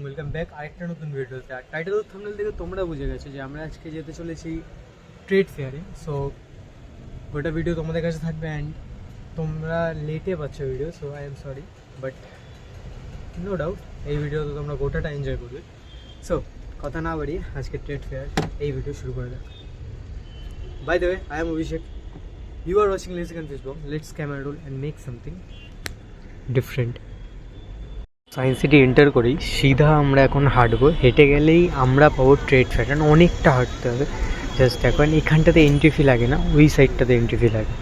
Welcome back আরেকটা নতুন ভিডিওতে। আর টাইটেল থাম্বনেল থেকে তোমরা বুঝে গেছো যে আমরা আজকে যেতে চলেছি ট্রেড ফেয়ারে। সো গোটা ভিডিও তোমাদের কাছে থাকবে অ্যান্ড তোমরা লেটে পাচ্ছ video, so I am sorry, but no doubt এই ভিডিওতে তোমরা গোটাটা এনজয় করবে। সো কথা না বাড়িয়ে আজকে ট্রেড ফেয়ার এই ভিডিও শুরু করে দেয়। By the way, I am Abhishek, you are watching let's confuse bong, let's camera roll and make something different. Science city enter করেই সিধা আমরা এখন হাঁটবো, হেঁটে গেলেই আমরা পাবো ট্রেড ফেয়ার। কারণ অনেকটা হাঁটতে হবে। জাস্ট এখন এখানটাতে এন্ট্রি ফি লাগে না, ওই সাইডটাতে এন্ট্রি ফি লাগে।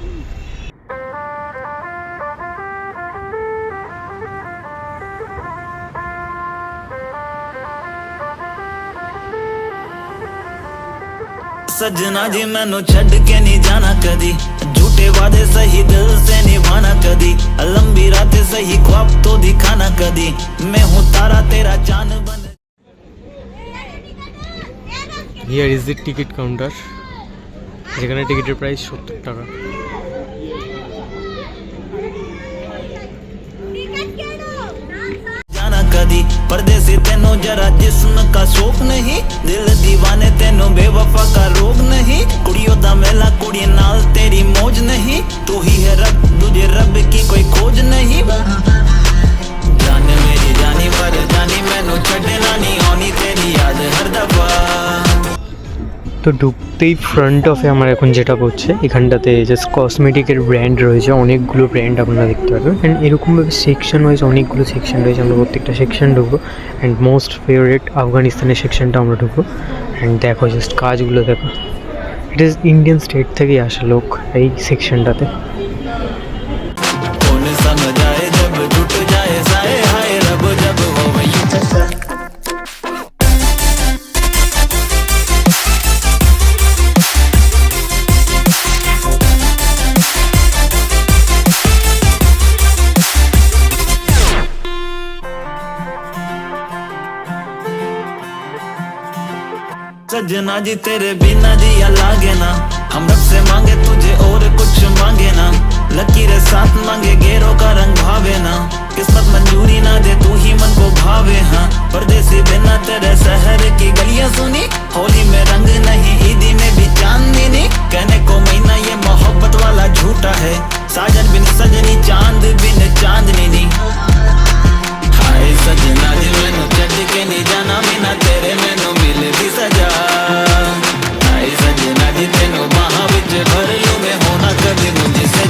सजना जी मैनू छड़ के नहीं जाना कदी, झूठे वादे सही दिल से निभाना कदी, लंबी रातें सही ख्वाब तो दिखाना कदी, मैं हूँ तारा तेरा चांद बन। Here is the ticket counter, যেখানে টিকিটের প্রাইস 70 টাকা। कदी परदेसी तेनो जरा जिस्म का शौक नहीं, दिल दीवाने तेनो बेवफा का रोग नहीं, कुड़ियों दा मेला कुड़ी नाल तेरी मौज नहीं, तू ही है रब तुझे रब की कोई खोज नहीं, जान मेरी जानी पर जानी मैनू छड़ना नहीं आनी तेरी याद हर दफा। তো ঢুকতেই ফ্রন্ট অফে আমার এখন যেটা পড়ছে, এখানটাতে জাস্ট কসমেটিকের ব্র্যান্ড রয়েছে, অনেকগুলো ব্র্যান্ড আপনারা দেখতে পাবেন। অ্যান্ড এরকমভাবে সেকশন ওয়াইজ অনেকগুলো সেকশন রয়েছে, আমরা প্রত্যেকটা সেকশন ঢুকবো। অ্যান্ড মোস্ট ফেভারিট আফগানিস্তানের সেকশনটা আমরা ঢুকবো। অ্যান্ড দেখো জাস্ট কাজগুলো দেখো, ইট ইজ ইন্ডিয়ান স্টেট থেকেই আসা লোক এই সেকশনটাতে। सजना जी तेरे बिना जिया लागे ना, हम रब से मांगे तुझे और कुछ मांगे ना, लकीरें साथ मांगे गेरों का रंग भावे ना, किस्मत मंजूरी ना दे तू ही मन को भावे। हाँ परदेसी बिना तेरे शहर की गलियां सुनी, होली में रंग नहीं ईदी में भी चांदनी नहीं, कहने को महीना ये मोहब्बत वाला झूठा है, साजन बिन सजनी चांद बिन चांदनी नहीं। हाय सजना जी मैनू छड़ के नहीं जाना, मीना तेरे मैनू मिल भी सजा, हाय सजना जी तेनू बाहां विच भर लूं मैं, होना कभी मुझे से।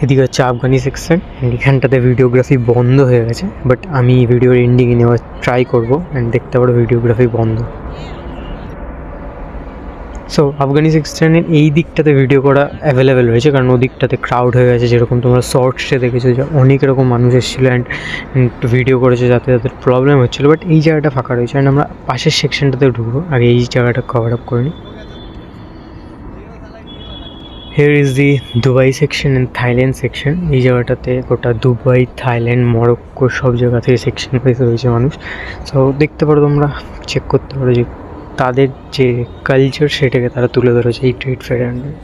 এদিকে হচ্ছে আফগানি সেকশন। অ্যান্ড এখানটাতে ভিডিওগ্রাফি বন্ধ হয়ে গেছে, বাট আমি ভিডিওর এন্ডিংয়ে নেওয়ার ট্রাই করবো। অ্যান্ড দেখতে পারো ভিডিওগ্রাফি বন্ধ। সো আফগানি সেকশনের এই দিকটাতে ভিডিও করা অ্যাভেলেবেল রয়েছে, কারণ ওদিকটাতে ক্রাউড হয়ে গেছে, যেরকম তোমরা শর্টসে দেখেছো যে অনেক রকম মানুষ এসেছিলো অ্যান্ড ভিডিও করেছে, যাতে তাদের প্রবলেম হচ্ছিলো। বাট এই জায়গাটা ফাঁকা রয়েছে, অ্যান্ড আমরা পাশের সেকশনটাতেও ঢুকবো, আগে এই জায়গাটা কভার আপ করে নিই। Here is the Dubai section and Thailand section. এই জায়গাটাতে গোটা দুবাই, থাইল্যান্ড, মরক্কো সব জায়গা থেকে সেকশন ওয়াইজ রয়েছে মানুষ। সো দেখতে পারো, তোমরা চেক করতে পারো যে তাদের যে কালচার সেটাকে তারা তুলে ধরেছে এই ট্রেড ফেয়ারের আন্ডারে।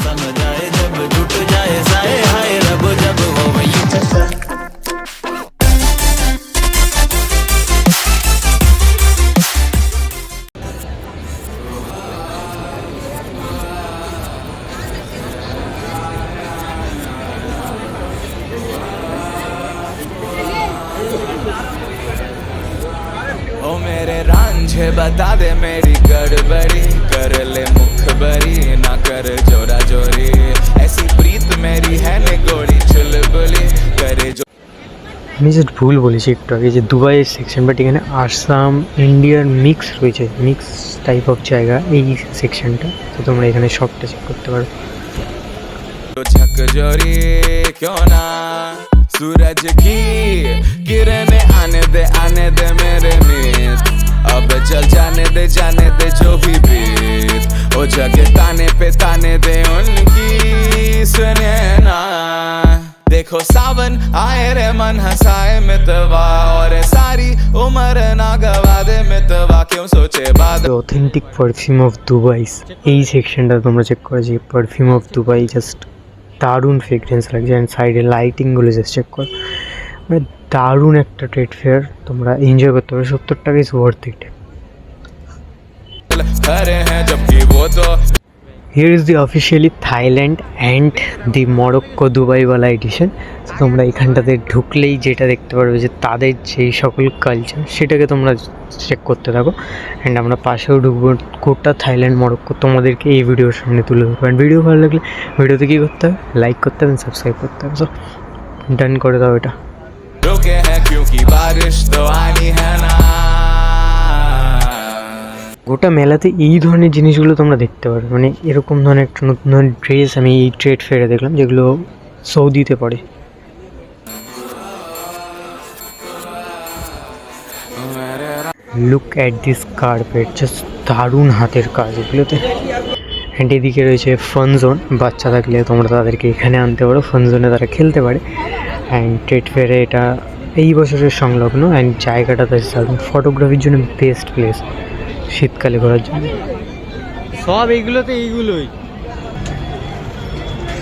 समझ आए जब जुट जाए समझे बता दे मेरी गड़बड़ी कर ले मुखबरी ना कर जोरा जोरी ऐसी प्रीत मेरी है ने गोरी चुलबुली करे जो আমি জাস্ট ভুল বলেছি একটু আগে যে দুবাইয়ের সেকশন, বাট এখানে আসাম ইন্ডিয়ার মিক্স রয়েছে, মিক্স টাইপ অফ জায়গা এই সেকশনটা। তো তোমরা এখানে সবটা চেক করতে পারো। झक जोरी क्यों ना सूरज की किरणें आने दे मेरे मीत अब चल जाने दे जो भी बीत ओ जगह ताने पे ताने दे उनकी सुने ना देखो सावन आए रे मन हंसाए मितवा और सारी उम्र ना गवा दे मितवा क्यों सोचे बाद অথেন্টিক পারফিউম অফ দুবাই এই সেকশনটা তোমরা চেক করো, যে পারফিউম অফ দুবাই জাস্ট দারুণ ফ্রেগরেন্স লাগছে। অ্যান্ড সাইডে লাইটিংগুলো জাস্ট চেক করো, মানে দারুণ একটা ট্রেড ফেয়ার, তোমরা এনজয় করতে পারো। 70 টাকা ইজ ওয়ার্থ ইট। खरे हैं जबकि वो तो here is the officially Thailand and the Morocco দুবাইওয়ালা এডিশন। তো তোমরা এখানটাতে ঢুকলেই যেটা দেখতে পারবে যে তাদের যেই সকল কালচার সেটাকে তোমরা চেক করতে থাকো। অ্যান্ড আমরা পাশেও ঢুকবো, গোটা থাইল্যান্ড মরক্কো তোমাদেরকে এই ভিডিওর সামনে তুলে ধরবো। অ্যান্ড ভিডিও ভালো লাগলে ভিডিওতে কী করতে হবে, লাইক করতে হবে, সাবস্ক্রাইব করতে হবে। সো ডান করে দাও এটা। रुके हैं क्योंकि बारिश तो आनी है ना গোটা মেলাতে এই ধরনের জিনিসগুলো তোমরা দেখতে পারবে, মানে এরকম ধরনের একটা নতুন ধরনের ড্রেস আমি এই ট্রেড ফেয়ারে দেখলাম, যেগুলো সৌদিতে পড়ে। Look at this carpet, just দারুণ হাতের কাজ এগুলোতে। অ্যান্ড এদিকে রয়েছে ফান জোন, বাচ্চা থাকলে তোমরা তাদেরকে এখানে আনতে পারো, ফান জোনে তারা খেলতে পারে। অ্যান্ড ট্রেড ফেয়ারে এটা এই বছরের সংলগ্ন। অ্যান্ড জায়গাটা তো দারুণ, ফটোগ্রাফির জন্য বেস্ট প্লেস শীতকালে ঘোরার জন্য। সব এইগুলোতে এইগুলোই।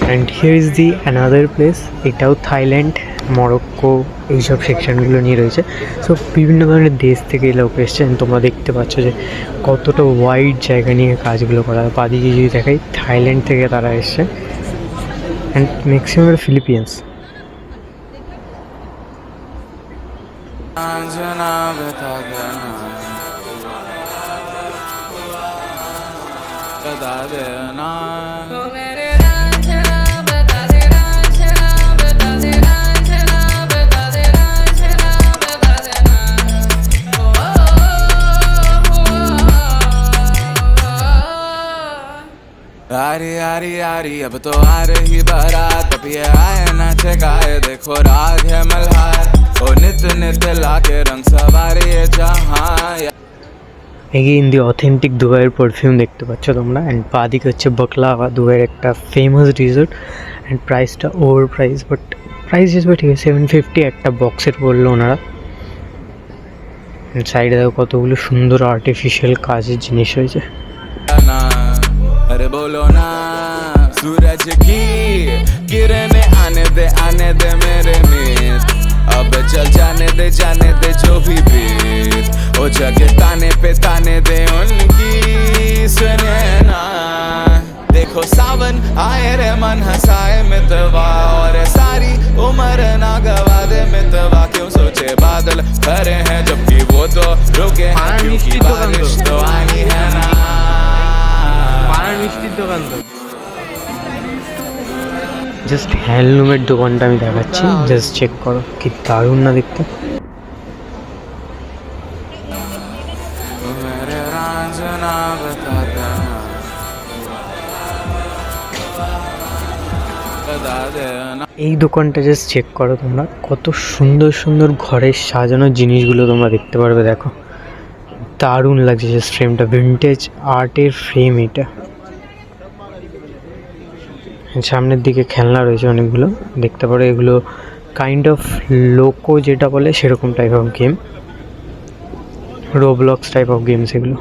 And here is the another place, এটাও থাইল্যান্ড মরক্কো এইসব সেকশনগুলো নিয়ে রয়েছে। সো বিভিন্ন ধরনের দেশ থেকে লোক এসছেন, তোমরা দেখতে পাচ্ছ যে কতটা ওয়াইড জায়গা নিয়ে কাজগুলো করা হয়। বাদিকে যদি দেখাই, থাইল্যান্ড থেকে তারা এসছে, অ্যান্ড ম্যাক্সিমাম ফিলিপিন্স। बता देना यारी यारी यारी अब तो आ रही बारात अब ये आए ना चकाए देखो राग है मल्हार ओ नित नित लाके रंग सवारी ये जहां এগেইন দি অথেন্টিক দুবাইয়ের পারফিউম দেখতে পাচ্ছ তোমরা। অ্যান্ড বাদিকে হচ্ছে বাকলাওয়া, দুবাইয়ের একটা ফেমাস ডিজার্ট। অ্যান্ড প্রাইসটা ওভার প্রাইস, বাট প্রাইস হিসেবে ঠিক আছে, 750 একটা বক্সের পড়লো ওনারা। সাইডে দেখো কতগুলো সুন্দর আর্টিফিশিয়াল কাজের জিনিস রয়েছে। अरे बोलो ना सूरज की किरणें आने दे मेरे मीत अब चल जाने दे जो भी बीत ओ जगह ताने पे ताने दे उनकी सुने ना देखो सावन आए रे मन हंसाए मितवा और सारी उम्र ना गवा दे मितवा क्यों सोचे बादल खरे हैं जबकि वो तो रुके हैं क्योंकि बारिश तो आनी है ना মিষ্টির দোকান তো জাস্ট হ্যান্ডলুমের দোকানটা আমি দেখাচ্ছি, জাস্ট চেক করো কি দারুণ না দেখতে। এই দোকানটা জাস্ট চেক করো তোমরা, কত সুন্দর সুন্দর ঘরের সাজানো জিনিসগুলো তোমরা দেখতে পারবে। দেখো দারুণ লাগছে জাস্ট ফ্রেমটা, ভিন্টেজ আর্টের ফ্রেম এটা। সামনের দিকে খেলনা রয়েছে অনেকগুলো দেখতে পারো, এগুলো কাইন্ড অফ লোকো যেটা বলে সেরকম type of game, Roblox type of games এগুলো।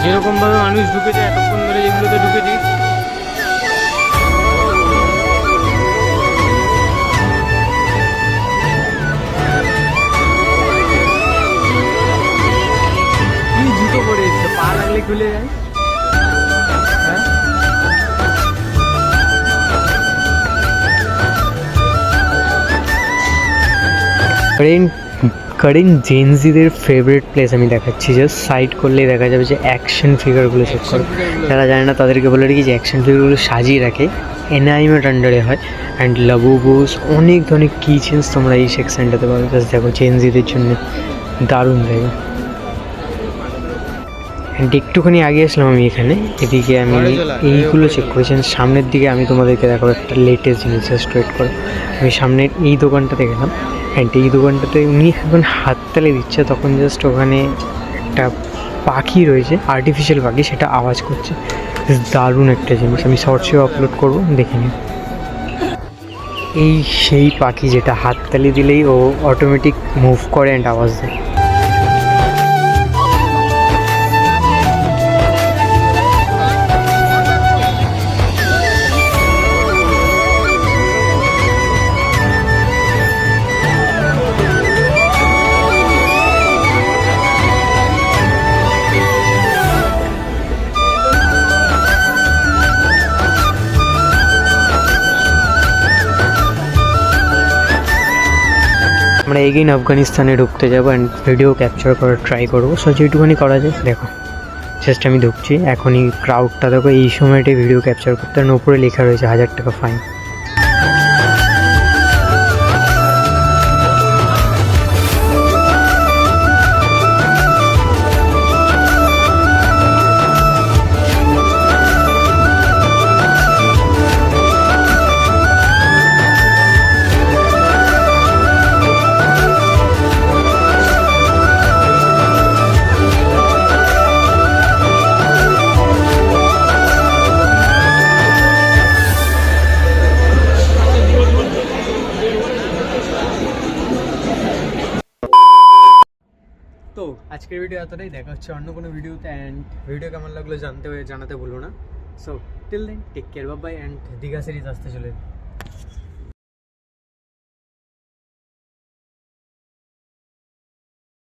যেরকমভাবে মানুষ ঢুকেছে এতক্ষণ ধরে যেগুলোতে ঢুকেছি, কি জুতো পরে এসছে, পা লাগলে খুলে যায়। হ্যাঁ কারেন্ট জেনজিদের ফেভারিট প্লেস আমি দেখাচ্ছি, জাস্ট সাইড করলেই দেখা যাবে যে অ্যাকশন ফিগারগুলো চেক করো। যারা জানে না তাদেরকে বলে রাখি যে অ্যাকশন ফিগারগুলো সাজিয়ে রাখে, এনআইএমের আন্ডারে হয়। অ্যান্ড লাবুবুস অনেক ধরনের কি চেঞ্জ তোমরা এই সেকশনটাতে পাবে। জাস্ট দেখো জেনজিদের জন্য দারুণ জায়গা। অ্যান্ড একটুখানি আগে আসলাম আমি এখানে, এদিকে আমি এইগুলো চেক করেছি। সামনের দিকে আমি তোমাদেরকে দেখাবো একটা লেটেস্ট জিনিস, জাস্ট ওয়েট করো। আমি সামনের এই দোকানটাতে গেলাম, অ্যান্ড এই দোকানটাতে উনি এখন হাততালি দিচ্ছে, তখন জাস্ট ওখানে একটা পাখি রয়েছে, আর্টিফিশিয়াল পাখি, সেটা আওয়াজ করছে। দারুণ একটা জিনিস, আমি শর্টসেও আপলোড করবো, দেখে নিন। এই সেই পাখি যেটা হাততালি দিলেই ও অটোমেটিক মুভ করে অ্যান্ড আওয়াজ দেয়। আমরা এগেইন আফগানিস্তানে ঢুকতে যাবো অ্যান্ড ভিডিও ক্যাপচার করার ট্রাই করবো। সো যেটুকুনি করা যায় দেখো, জাস্ট আমি ঢুকছি এখনই। ক্রাউডটা দেখো, এই সময়টাই ভিডিও ক্যাপচার করতে, আর উপরে লেখা রয়েছে 1000 টাকা ফাইন। তো আজকের ভিডিও এতটাই, দেখা হচ্ছে অন্য কোনো ভিডিওতে। অ্যান্ড ভিডিও কেমন লাগলো জানাতে ভুলো না। So till then take care, bye bye. And Digha series আসতে চলে